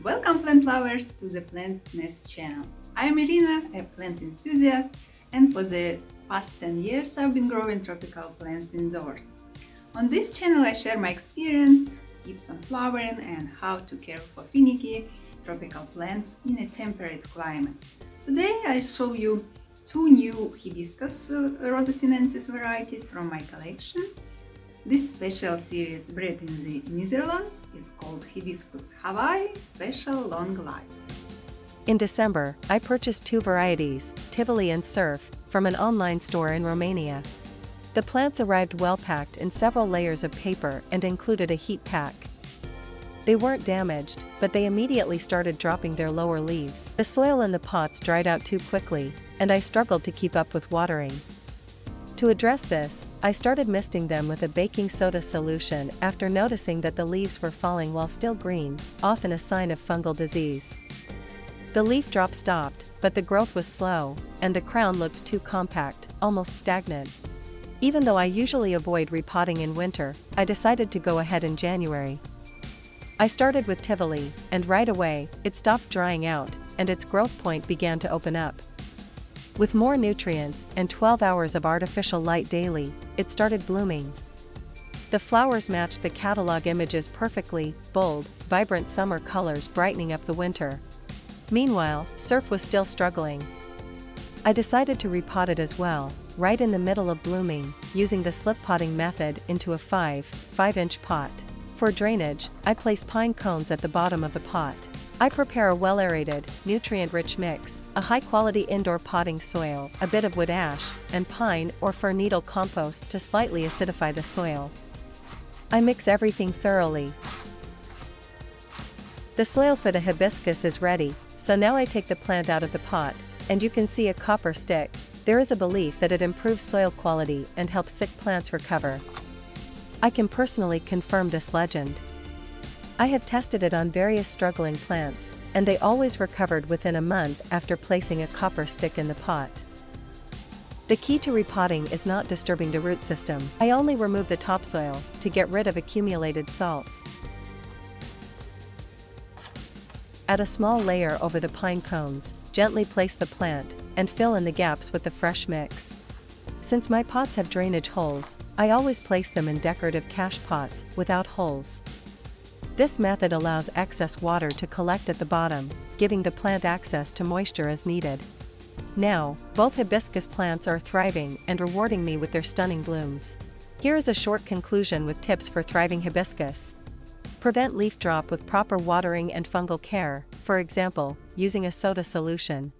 Welcome plant lovers to the Plant Nest channel. I am Irina, a plant enthusiast, and for the past 10 years I've been growing tropical plants indoors. On this channel I share my experience, tips on flowering and how to care for finicky tropical plants in a temperate climate. Today I show you two new Hibiscus rosa-sinensis varieties from my collection. This special series bred in the Netherlands is called Hibiscus Hawaii Special Long Life. In December, I purchased two varieties, Tivoli and Surf, from an online store in Romania. The plants arrived well packed in several layers of paper and included a heat pack. They weren't damaged, but they immediately started dropping their lower leaves. The soil in the pots dried out too quickly, and I struggled to keep up with watering. To address this, I started misting them with a baking soda solution after noticing that the leaves were falling while still green, often a sign of fungal disease. The leaf drop stopped, but the growth was slow, and the crown looked too compact, almost stagnant. Even though I usually avoid repotting in winter, I decided to go ahead in January. I started with Tivoli, and right away, it stopped drying out, and its growth point began to open up. With more nutrients and 12 hours of artificial light daily, it started blooming. The flowers matched the catalog images perfectly, bold, vibrant summer colors brightening up the winter. Meanwhile, Surf was still struggling. I decided to repot it as well, right in the middle of blooming, using the slip potting method into a 5-inch pot. For drainage, I place pine cones at the bottom of the pot. I prepare a well-aerated, nutrient-rich mix, a high-quality indoor potting soil, a bit of wood ash, and pine or fir needle compost to slightly acidify the soil. I mix everything thoroughly. The soil for the hibiscus is ready, so now I take the plant out of the pot, and you can see a copper stick. There is a belief that it improves soil quality and helps sick plants recover. I can personally confirm this legend. I have tested it on various struggling plants, and they always recovered within a month after placing a copper stick in the pot. The key to repotting is not disturbing the root system. I only remove the topsoil to get rid of accumulated salts. Add a small layer over the pine cones, gently place the plant, and fill in the gaps with the fresh mix. Since my pots have drainage holes, I always place them in decorative cache pots without holes. This method allows excess water to collect at the bottom, giving the plant access to moisture as needed. Now, both hibiscus plants are thriving and rewarding me with their stunning blooms. Here is a short conclusion with tips for thriving hibiscus. Prevent leaf drop with proper watering and fungal care, for example, using a soda solution.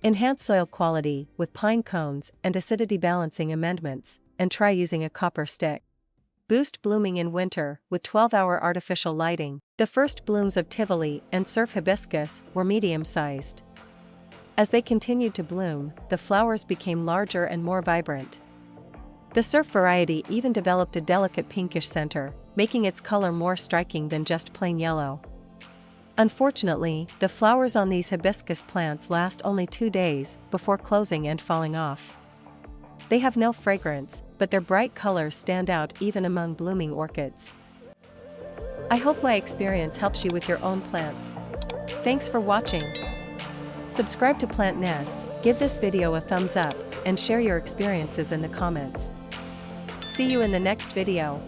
Enhance soil quality with pine cones and acidity balancing amendments, and try using a copper stick. Boost blooming in winter with 12-hour artificial lighting. The first blooms of Tivoli and Surf hibiscus were medium-sized. As they continued to bloom, the flowers became larger and more vibrant. The Surf variety even developed a delicate pinkish center, making its color more striking than just plain yellow. Unfortunately, the flowers on these hibiscus plants last only 2 days before closing and falling off. They have no fragrance, but their bright colors stand out even among blooming orchids. I hope my experience helps you with your own plants. Thanks for watching. Subscribe to Plant Nest, give this video a thumbs up, and share your experiences in the comments. See you in the next video.